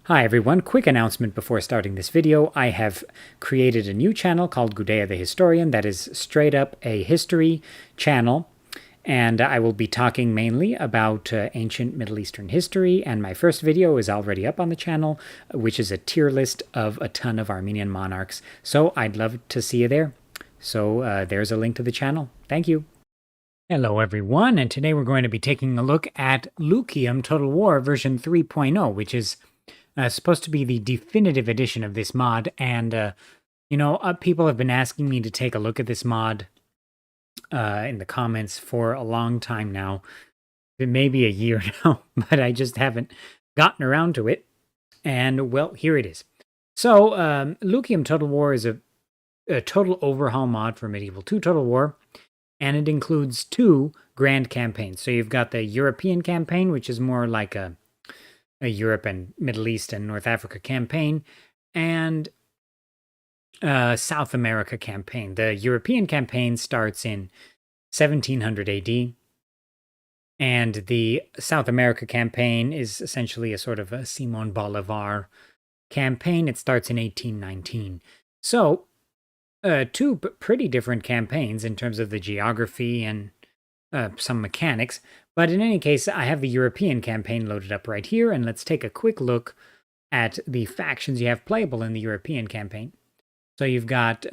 Hi everyone, quick announcement before starting this video. I have created a new channel called Gudea the Historian that is straight up a history channel, and I will be talking mainly about ancient Middle Eastern history, and my first video is already up on the channel, which is a tier list of a ton of Armenian monarchs, so I'd love to see you there. So there's a link to the channel. Thank you. Hello everyone, and today we're going to be taking a look at Lucium Total War version 3.0, which is supposed to be the definitive edition of this mod, and people have been asking me to take a look at this mod in the comments for a long time now, maybe a year now, but I just haven't gotten around to it. And well, here it is. So, Lucium Total War is a total overhaul mod for Medieval 2 Total War, and it includes two grand campaigns. So you've got the European campaign, which is more like a Europe and Middle East and North Africa campaign, and South America campaign. The European campaign starts in 1700 AD, and the South America campaign is essentially a sort of a Simon Bolivar campaign. It starts in 1819. So, two pretty different campaigns in terms of the geography and some mechanics. But in any case, I have the European campaign loaded up right here, and let's take a quick look at the factions you have playable in the European campaign. So you've got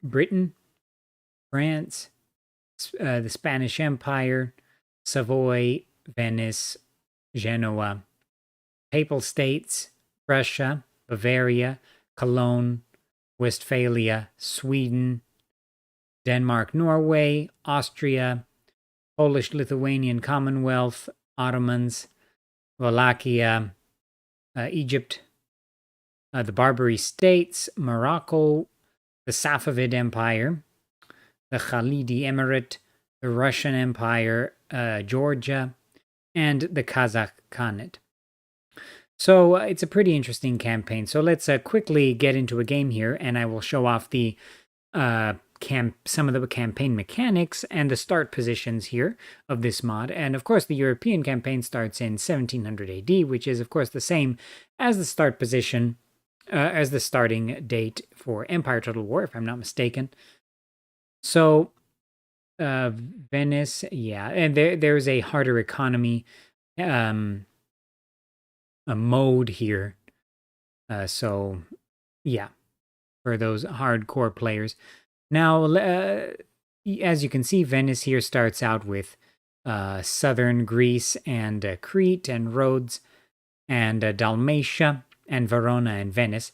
Britain, France, the Spanish Empire, Savoy, Venice, Genoa, Papal States, Prussia, Bavaria, Cologne, Westphalia, Sweden, Denmark, Norway, Austria, Polish-Lithuanian Commonwealth, Ottomans, Wallachia, Egypt, the Barbary States, Morocco, the Safavid Empire, the Khalidi Emirate, the Russian Empire, Georgia, and the Kazakh Khanate. So it's a pretty interesting campaign. So let's quickly get into a game here, and I will show off the some of the campaign mechanics and the start positions here of this mod. And of course, the European campaign starts in 1700 AD, which is of course the same as the start position, as the starting date for Empire Total War, if I'm not mistaken. So Venice, yeah, and there's a harder economy a mode here. So yeah, for those hardcore players. Now, as you can see, Venice here starts out with southern Greece and Crete and Rhodes and Dalmatia and Verona and Venice.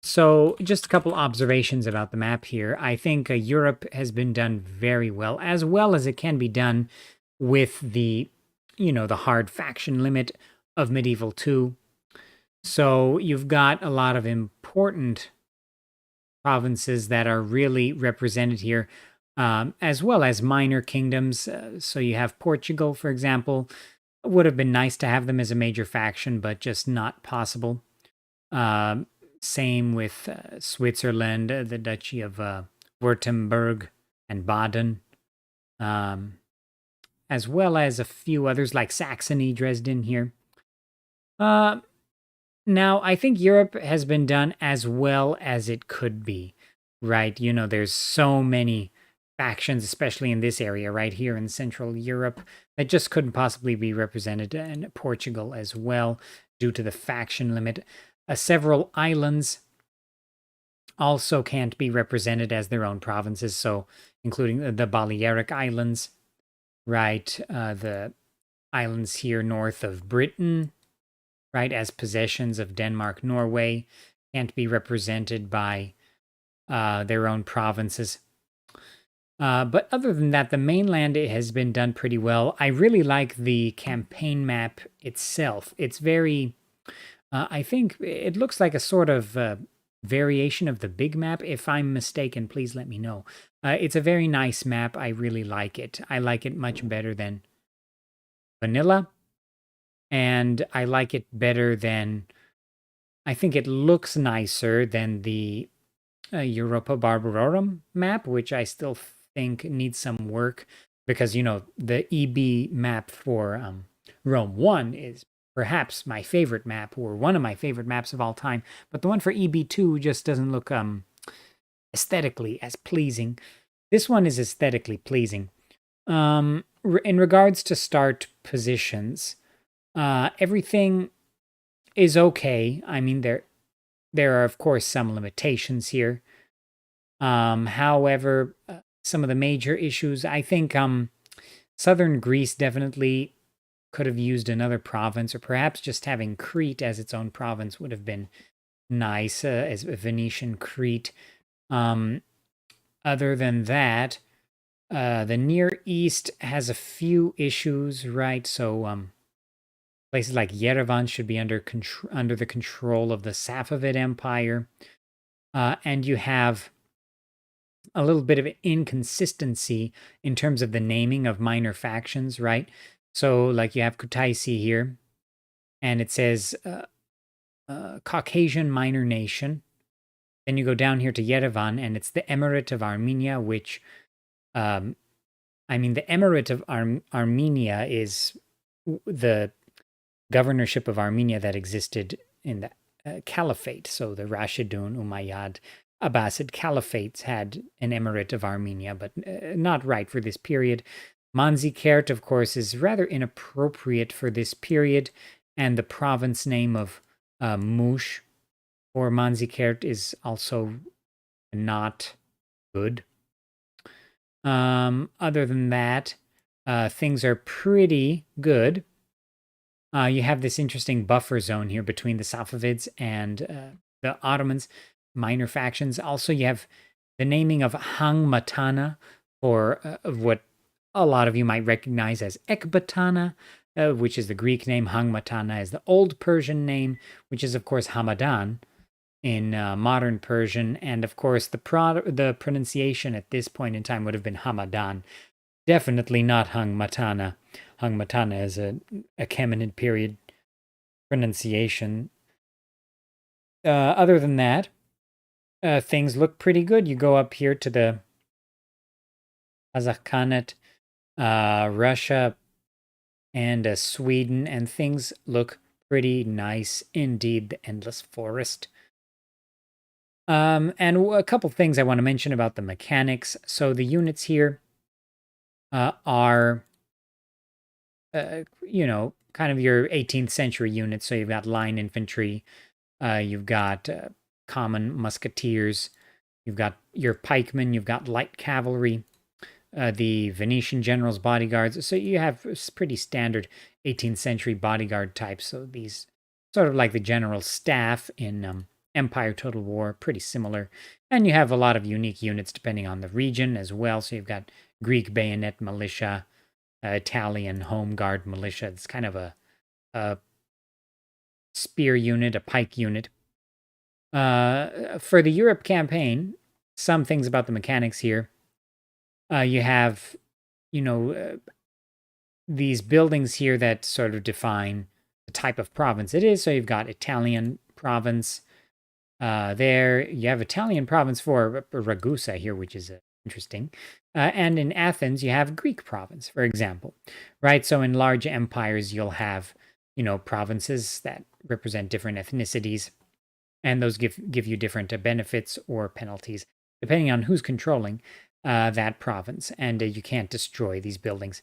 So just a couple observations about the map here. I think Europe has been done very well as it can be done with the, the hard faction limit of Medieval 2. So you've got a lot of important provinces that are really represented here, as well as minor kingdoms. So you have Portugal, for example. It would have been nice to have them as a major faction, but just not possible. Same with Switzerland, the Duchy of Württemberg and Baden, as well as a few others like Saxony, Dresden here. Now, I think Europe has been done as well as it could be, right? There's so many factions, especially in this area right here in Central Europe, that just couldn't possibly be represented, and Portugal as well, due to the faction limit. Several islands also can't be represented as their own provinces, so including the Balearic Islands, right? The islands here north of Britain, right, as possessions of Denmark, Norway, can't be represented by their own provinces. But other than that, the mainland has been done pretty well. I really like the campaign map itself. It's very, I think it looks like a sort of variation of the big map. If I'm mistaken, please let me know. It's a very nice map. I really like it. I like it much better than vanilla. And I like it better than, I think it looks nicer than the Europa Barbarorum map, which I still think needs some work because, the EB map for Rome 1 is perhaps my favorite map, or one of my favorite maps of all time. But the one for EB2 just doesn't look aesthetically as pleasing. This one is aesthetically pleasing. In regards to start positions, everything is okay. I mean, there are of course some limitations here. However, some of the major issues, I think, southern Greece definitely could have used another province, or perhaps just having Crete as its own province would have been nice, as a Venetian Crete. Other than that, the Near East has a few issues, right? So places like Yerevan should be under the control of the Safavid Empire, and you have a little bit of inconsistency in terms of the naming of minor factions, right? So, like, you have Kutaisi here, and it says Caucasian minor nation. Then you go down here to Yerevan, and it's the Emirate of Armenia, which, I mean, the Emirate of Armenia is the governorship of Armenia that existed in the Caliphate. So the Rashidun, Umayyad, Abbasid Caliphates had an Emirate of Armenia, but not right for this period. Manzikert, of course, is rather inappropriate for this period, and the province name of Mush or Manzikert is also not good. Other than that, things are pretty good. You have this interesting buffer zone here between the Safavids and the Ottomans, minor factions. Also, you have the naming of Hangmatana, or what a lot of you might recognize as Ekbatana, which is the Greek name. Hangmatana is the Old Persian name, which is, of course, Hamadan in modern Persian. And, of course, the pronunciation at this point in time would have been Hamadan. Definitely not Hangmatana. Hangmatana is a Achaemenid period pronunciation. Other than that, things look pretty good. You go up here to the Kazakhstan, Russia, and Sweden, and things look pretty nice indeed. The Endless Forest. And a couple things I want to mention about the mechanics. So the units here are, kind of your 18th century units. So you've got line infantry, you've got common musketeers, you've got your pikemen, you've got light cavalry, the Venetian generals' bodyguards. So you have pretty standard 18th century bodyguard types. So these sort of like the general staff in Empire Total War, pretty similar. And you have a lot of unique units depending on the region as well. So you've got Greek bayonet militia, Italian home guard militia. It's kind of a spear unit, a pike unit. For the Europe campaign, some things about the mechanics here. You have, these buildings here that sort of define the type of province it is. So you've got Italian province there. You have Italian province for Ragusa here, which is interesting. And in Athens, you have Greek province, for example, right? So in large empires, you'll have, provinces that represent different ethnicities, and those give you different benefits or penalties, depending on who's controlling that province, and you can't destroy these buildings.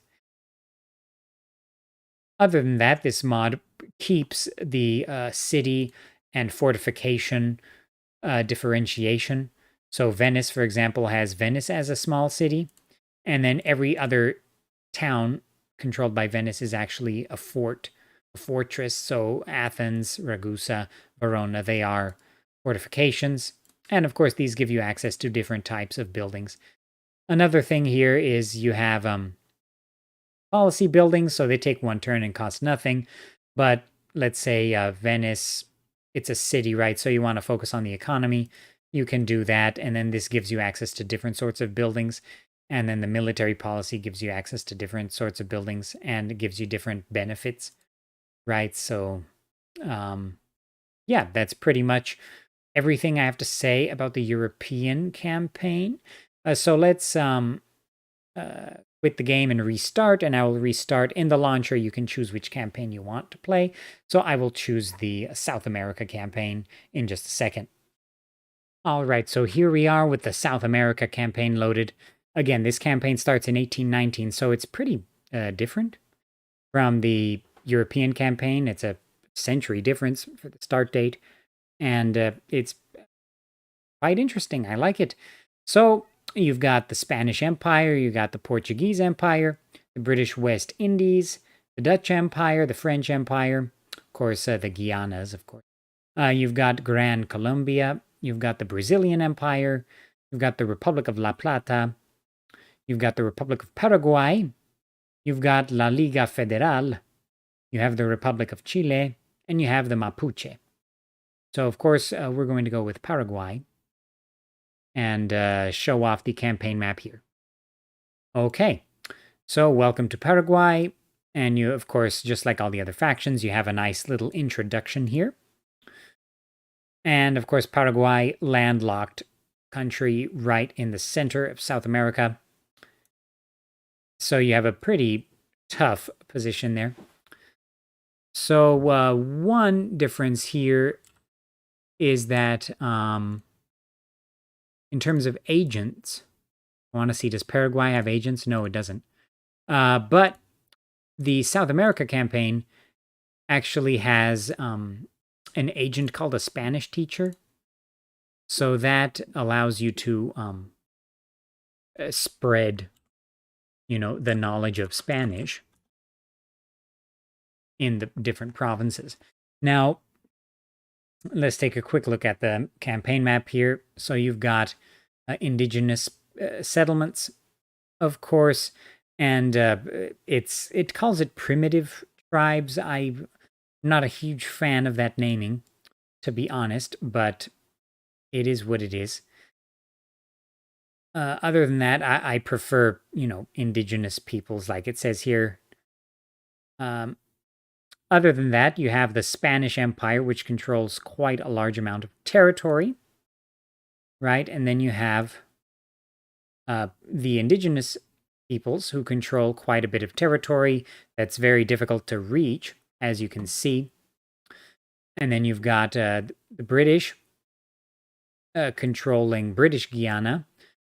Other than that, this mod keeps the city and fortification differentiation. So Venice, for example, has Venice as a small city, and then every other town controlled by Venice is actually a fortress. So Athens, Ragusa, Verona, they are fortifications. And of course, these give you access to different types of buildings. Another thing here is you have policy buildings, so they take one turn and cost nothing. But let's say Venice, it's a city, right? So you want to focus on the economy. You can do that, and then this gives you access to different sorts of buildings. And then the military policy gives you access to different sorts of buildings and gives you different benefits, right? So, yeah, that's pretty much everything I have to say about the European campaign. So let's quit the game and restart, and I will restart. In the launcher, you can choose which campaign you want to play. So I will choose the South America campaign in just a second. All right, so here we are with the South America campaign loaded. Again, this campaign starts in 1819, so it's pretty different from the European campaign. It's a century difference for the start date, and it's quite interesting. I like it. So you've got the Spanish Empire, you've got the Portuguese Empire, the British West Indies, the Dutch Empire, the French Empire, of course, the Guianas, of course. You've got Gran Colombia, you've got the Brazilian Empire, you've got the Republic of La Plata, you've got the Republic of Paraguay, you've got La Liga Federal, you have the Republic of Chile, and you have the Mapuche. So, of course, we're going to go with Paraguay and show off the campaign map here. Okay, so welcome to Paraguay. And you, of course, just like all the other factions, you have a nice little introduction here. And, of course, Paraguay, landlocked country right in the center of South America. So you have a pretty tough position there. So one difference here is that in terms of agents, I want to see, does Paraguay have agents? No, it doesn't. But the South America campaign actually has an agent called a Spanish teacher. So that allows you to spread, the knowledge of Spanish in the different provinces. Now, let's take a quick look at the campaign map here. So you've got indigenous settlements, of course, and it calls it primitive tribes. I'm not a huge fan of that naming, to be honest, but it is what it is. Other than that, I prefer, indigenous peoples, like it says here. Other than that, you have the Spanish Empire, which controls quite a large amount of territory, right? And then you have the indigenous peoples who control quite a bit of territory that's very difficult to reach, as you can see. And then you've got the British controlling British Guiana,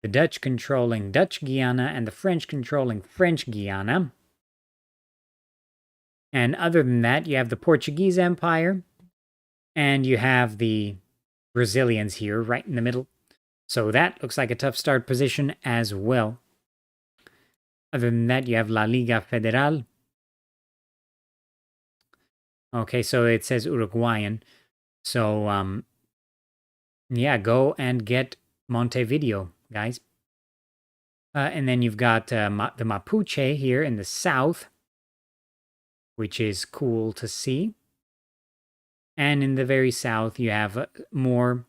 the Dutch controlling Dutch Guiana, and the French controlling French Guiana. And other than that, you have the Portuguese Empire, and you have the Brazilians here right in the middle. So that looks like a tough start position as well. Other than that, you have La Liga Federal. Okay, so it says Uruguayan. So, yeah, go and get Montevideo, guys. And then you've got the Mapuche here in the south, which is cool to see. And in the very south, you have more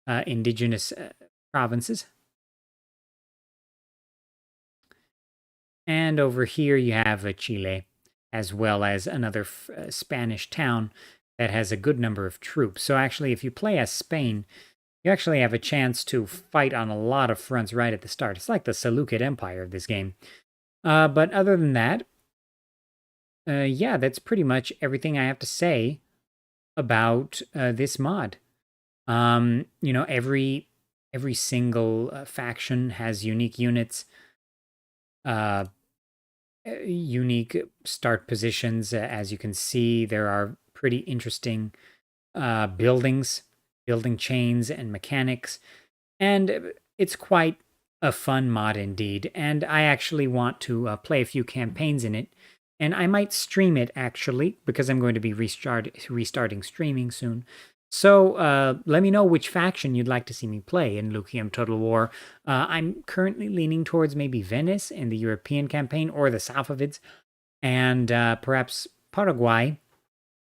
indigenous provinces. And over here, you have Chile, as well as another Spanish town that has a good number of troops. So actually, if you play as Spain, you actually have a chance to fight on a lot of fronts right at the start. It's like the Seleucid Empire of this game. But other than that, yeah, that's pretty much everything I have to say about this mod. Every single faction has unique units, unique start positions. As you can see, there are pretty interesting building chains and mechanics, and it's quite a fun mod indeed. And I actually want to play a few campaigns in it. And I might stream it, actually, because I'm going to be restarting streaming soon. So let me know which faction you'd like to see me play in Lucium Total War. I'm currently leaning towards maybe Venice in the European campaign, or the Safavids, and perhaps Paraguay,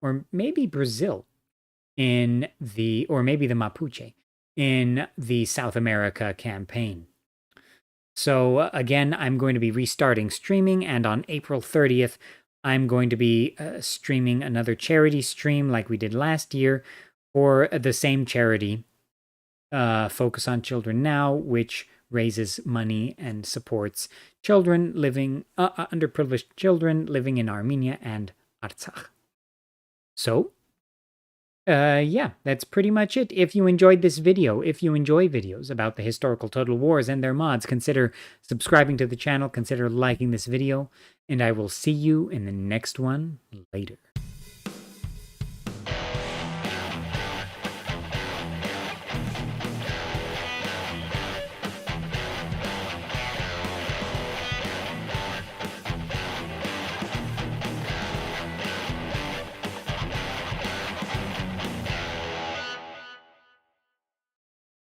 or maybe Brazil, or maybe the Mapuche in the South America campaign. So again, I'm going to be restarting streaming, and on April 30th, I'm going to be streaming another charity stream like we did last year for the same charity, Focus on Children Now, which raises money and supports children living, underprivileged children living in Armenia and Artsakh. So, yeah, that's pretty much it. If you enjoyed this video, if you enjoy videos about the historical total wars and their mods, consider subscribing to the channel, consider liking this video, and I will see you in the next one later.